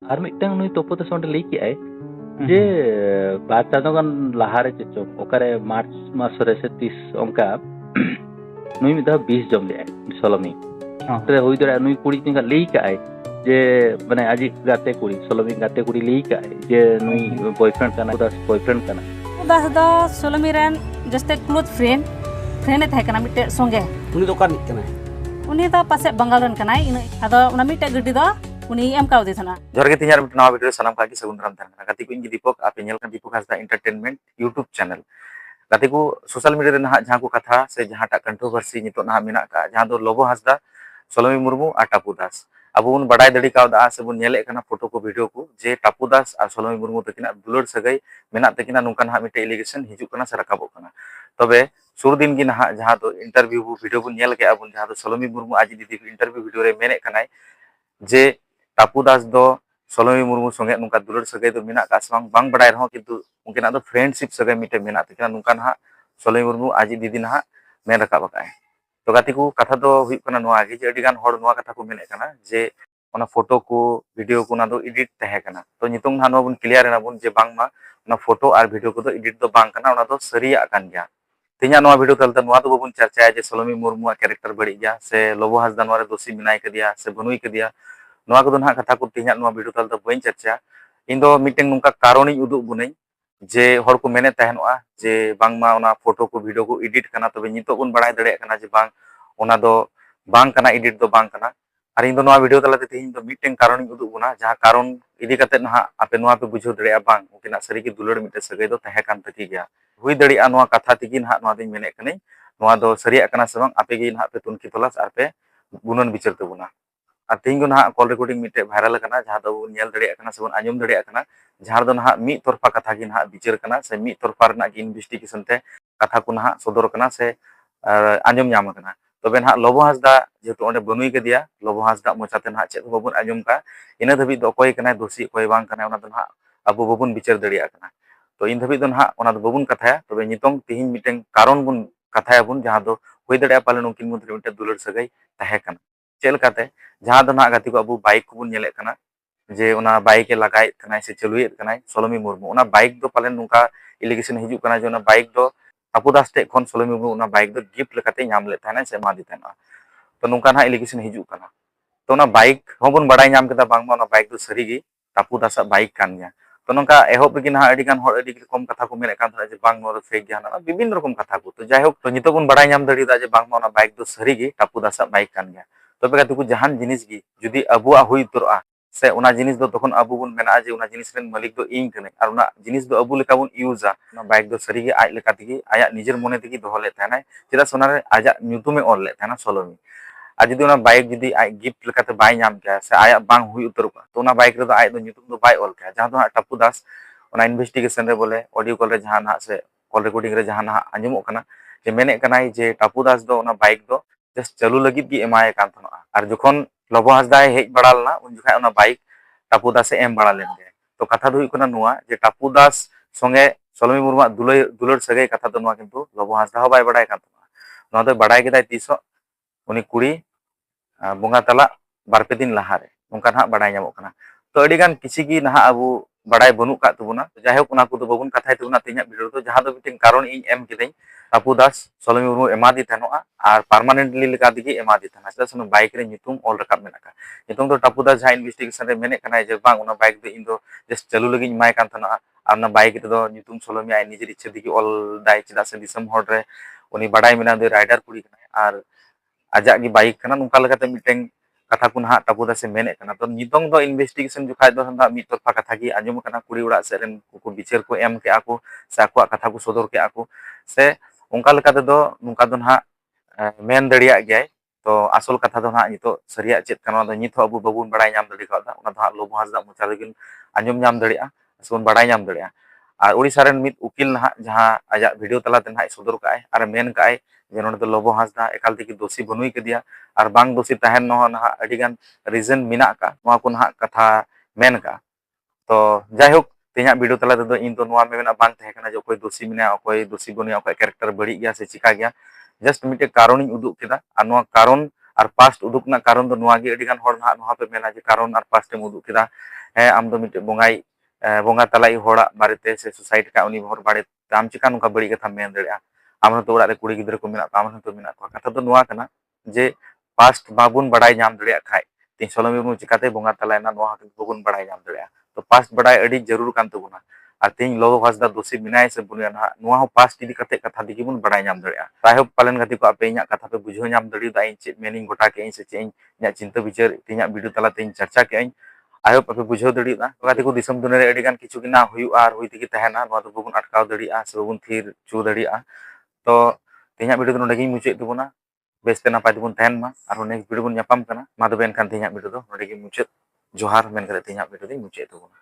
ᱟᱨ ᱢᱤᱫᱴᱟᱝ ᱱᱩᱭ ᱛᱚᱯᱚᱛᱮ ᱚᱸᱰᱮ ᱞᱟᱹᱭ ᱠᱮᱜᱼᱟᱭ ᱡᱮ ᱦᱩᱸ ᱵᱟᱨ ᱪᱟᱸᱫᱳ ᱜᱟᱱ ᱞᱟᱦᱟᱨᱮ ᱪᱮᱫ ᱪᱚᱝ ᱚᱠᱟᱨᱮ ᱢᱟᱨᱪ ᱢᱟᱥ ᱨᱮ ᱥᱮ ᱛᱤᱥ ᱚᱱᱠᱟ ᱱᱩᱭ ᱢᱤᱫ ᱫᱷᱟᱣ ᱵᱤষ ᱡᱚᱢ ᱞᱮᱜᱼᱟᱭ ᱥᱚᱞᱚᱢᱤ ᱨᱮ ᱦᱩᱭ ᱫᱟᱲᱮᱭᱟᱜᱼᱟ ᱱᱩᱭ ᱠᱩᱲᱤ ᱞᱟᱹᱭ ᱠᱟᱜᱼᱟᱭ ᱡᱮ ᱢᱟᱱᱮ ᱟᱡᱤᱡ ᱜᱟᱛᱮ ᱠᱩᱲᱤ ᱥᱚᱞᱚᱢᱤ ᱜᱟᱛᱮ ᱠᱩᱲᱤ ᱞᱟᱹᱭ ᱠᱟᱜᱼᱟᱭ ᱡᱮ ᱱᱩᱭ বয়ফ্রেন্ড ᱠᱟᱱᱟ ᱫᱟᱥ ᱵᱚᱭফ্রেন্ড ᱠᱟᱱᱟ दास दो सोलमी रेन जस्ते क्लोज फ्रेंड फ्रेंड ए तहकना मिटे संगे उनी दो का निकना है उनी दो पासे बंगाल रन कनाय इन आदो उना मिटे गड्डी दो उनी एम कावदे थना जोर के तीन नवा वीडियो सानाम का की सगुन राम थाना गति को इंगी दीपक आप नेल kan दीपक हासदा एंटरटेनमेंट यूट्यूब चैनल गति को सोशल मीडिया रे नहा जहां को कथा से जहां टा कंट्रोवर्सी नितो नहा मेना का जहां दो लोबो हासदा सोलमी मुर्मू आ टापू दास अब उन बड़ाई दड़ी का से बुन नेले कना फोटो को वीडियो को जे टापू दास और सोलमी मुर्मू तकिना दुलड़ सगई मेना तकिना नुकान हा मिटे एलिगेशन हिजु कना से रकाबो कना तबे सुर दिन की नहा जहां दो इंटरव्यू वीडियो बुन नेल के अबुन जहां दो सोलमी मुर्मू आज दीदी इंटरव्यू वीडियो रे मेने कनाय जे टापू दास दो सोलमी मुर्मू संगे नुका दुलड़ सगई दो मेना का संग बांग बड़ाई रहो किंतु उनके दो फ्रेंडशिप सगई मिटे मेना तकिना नुकान हा सोलमी मुर्मू आज दीदी नहा मेन रकाब बकाय तो गाती को कथा दो हुई कना नोआ गे जे अडिगान होड़ नोआ कथा को मेने कना जे ओना फोटो को वीडियो को ना दो एडिट तहे कना तो नितुंग ना बन क्लियर ना बन जे बांग मा ना फोटो और वीडियो को दो एडिट दो बांग कना ओना दो सरिया कान गया तिना नोआ वीडियो तलते नोआ दो बबुन चर्चा जे सोलमी मुर्मू कैरेक्टर बड़ी गया से लोबो हासदा नोआ रे दोषी मिनाय कदिया से बनुई कदिया नोआ को दो ना कथा को तिना नोआ वीडियो तलते बइन चर्चा इन दो मीटिंग नुका कारण उदुग बुनई जे हर को मेने तहनोआ जे बांगमा ओना फोटो को वीडियो को एडिट कना तबे नितो बन बड़ाय दड़े कना जे बांग ओना दो बांग कना एडिट दो बांग कना और इन दो नोआ वीडियो तलाते तेहिं दो मीटिंग कारण उदुग बुना जहां कारण इदी कते ना आपे नोआ पे बुझो दड़े बांग उकिना सरी की दुलड़ मिटे सगै दो तहे कान तकी गया हुई दड़िया नोआ कथा तिगी ना नोआ दिन मेने कने नोआ दो सरिया कना से बांग आपे गे ना पे तुनकी तलास आर पे गुणन विचार तबुना और तेहिं को ना कॉल रिकॉर्डिंग मिटे वायरल कना जहां दो नेल दड़िया कना से बन आंजम दड़िया कना जहां दो ना मी तरफा कथा की ना विचार कना से मी तरफा रना की इन्वेस्टिगेशन ते कथा को ना सदर कना से आंजम नाम कना तबे ना लोबो हासदा जेतु ओंडे बनुई कदिया लोबो हासदा मोचाते ना चेद बबुन आंजम का इन धबी दो कोई कना दोषी कोई बांग कना ओना दो ना अबो बबुन विचार दड़िया कना तो इन धबी दो ना ओना दो बबुन कथाया तबे नितोंग तिहिं मिटें कारण बुन कथाया बुन जहां दो हुई दड़िया पाले नुकिन मुद्रे मिटे दुलड़ सगई तहे कना चेल काते जहां दो ना गाती को अबु बाइक को बुन नेले कना जे ओना बाइक लगाए कनाय से चलुए कनाय सोलमी मुर्मू ओना बाइक दो पाले नुका एलिगेशन हिजु कना जे ओना बाइक दो टापू दास टे खन सोलमी मुर्मू ओना बाइक दो गिफ्ट लेकाते नाम ले थाना से मादी थाना तो नुका ना एलिगेशन हिजु कना तो ओना बाइक होबन बड़ाई नाम केदा बांगमा ओना बाइक दो सरी गी टापू दास बाइक कान गया तो नोंका एहब गे ना अडिगान होड़ अडि रकम कथा को मेने कान जे बांग नो फेक गया ना विभिन्न रकम कथा को तो जायहोक तो नितो बन बड़ाई नाम दड़ी दा जे बांगमा ओना बाइक दो सरी गी टापू दास बाइक कान गया तबे गातु को जहान जिनिस गी जुदी अबुआ हुई उतरआ से उना जिनिस दो तखन अबु बन मेना जे उना जिनिस रेन मालिक दो इन कने और उना जिनिस दो अबु लेका बन यूजा उना बाइक दो सरी गे आज लेका तिगी आया निजर मोने तिगी दोहो ले थाना चेदा सोना रे आजा न्यूतुमे ऑल ले थाना सोलोमी आज जुदी उना बाइक जुदी आज गिफ्ट लेकाते बाय नाम के से आया बांग हुई उतर को तो उना बाइक रे दो आज दो न्यूतुम दो बाय ऑल के जहां दो टापू दास उना इन्वेस्टिगेशन रे बोले ऑडियो कॉल रे जहां ना से कॉल रिकॉर्डिंग रे जहां ना आंजमो कना जे मेने कनाई जे टापू दास दो उना बाइक दो जस्ट चालू लगित की एमाय कान थनोआ और जखन लोबो हासदाय हेज बड़ालना उन जखा उना बाइक टापू दास एम बड़ा लेन गए तो कथा दो हुई कना नुआ जे टापू दास संगे सोलमी मुर्मू दुलड़ सगै कथा दो नुआ किंतु लोबो हासदा हो बाय बड़ाय कान थनोआ नुआ दो बड़ाय केदाय तीसो उनी कुड़ी बोंगा तला बारपे दिन लहारे उनका ना बड़ाय नामो कना तो अडिगान किसी की ना अबु बड़ाय बनु का तबुना जायहोक उना को दो बबुन कथाय तबुना तिना वीडियो तो जहां दो मिटिंग कारण इन एम किदें टापू दास सोलमी मुर्मू एमादी थानोआ और परमानेंटली लेका दिगी एमादी थाना चेदा सुनु बाइक रे नितुम ऑल रकाब मेनाका नितुम दो टापू दास जहां इन्वेस्टिगेशन रे मेने कना जे बांग उना बाइक दो इन दो जस्ट चालू लगी माय कान थानोआ और ना बाइक रे दो नितुम सोलमी आय निजेर इच्छा दिगी ऑल दाय चेदा से दिसम होड़ रे उनी बड़ाय मेना दो राइडर कुड़ी कना और आजा की बाइक कना नुका लगाते मिटें कथा को ना टापू दास मेने कना तो नितोंग दो इन्वेस्टिगेशन जुखाय दो हंदा मी तरफा कथा की आंजम कना कुड़ी उड़ा से रेन को विचार को एम के आको से आको कथा को सदर के आको से उनका लेकाते दो नुका दो ना मेन दड़िया गया तो आसल कथा दो ना नितो सरिया चेत कना दो नितो अबु बबुन बड़ाय नाम दड़ी का उना दो लोबो हासदा मुचा लगिन आंजम नाम दड़िया सोन बड़ाय नाम दड़िया और उड़ीसा रेन मित उकिल ना जहां आजा वीडियो तलाते ना सदर काय और मेन काय जे नोंडे दो लोबो हासदा एकाल तिगी दोषी बनुई कदिया और बांग दोषी तहन न ना अडिगान रीजन मिना का नोआ को ना कथा मेन का तो जायहोक तेना वीडियो तला दो इन तो नोआ मेना बांग तहे कना जे कोई दोषी मिना कोई दोषी बनुई कोई कैरेक्टर बड़ी गया से चिका गया जस्ट मिटे कारण उदुग केदा और नोआ कारण और पास्ट उदुक ना कारण दो नुआ गे अडिगान होड़ ना नुआ पे मेना जे कारण और पास्ट एम उदुक किदा हे आम दो मिटे बोंगाई बोंगा तलाई होड़ा बारेते से सोसाइटी का उनी भर बारे आम चिका नुका बड़ी कथा मेन दड़िया आम तो ओड़ा रे कुड़ी गिद्र को मेना आम तो मेना कथा दो नुआ कना जे पास्ट बाबुन बड़ाई नाम दड़िया खाय तीन सोलमी मु चिकाते बोंगा तलाई ना नुआ बाबुन बड़ाई नाम दड़िया तो पास्ट बड़ाई अड़ी जरूर कान तबुना और तीन लोगो हासदा दोषी बिनाय से बुनिया ना नुआ हो पास्ट इदी कते कथा दिगी बुन बड़ाई नाम दड़िया ताहे पालन गति को आपे इना कथा पे बुझो नाम दड़ी दा इन चे मेनिंग गोटा के इन से चे इन चिंता विचार तिना वीडियो तला तीन चर्चा के इन आयो पे बुझो दड़ी दा गति को दिसम दुनिया रे अडिगान किछु किना हुयु आर हुई तिगी तहना नुआ तो बबुन अटकाव दड़िया से बबुन थीर चू दड़िया तो तिना वीडियो तो नडगी मुचे तबुना बेस्ते नापाय तबुन तहन मा और नेक्स्ट वीडियो बुन ᱧᱟᱯᱟᱢ ᱠᱟᱱᱟ मा दो बेन खान तिना वीडियो तो नडगी मुचे जोहार मेन करे तिना वीडियो दी मुचे तबुना।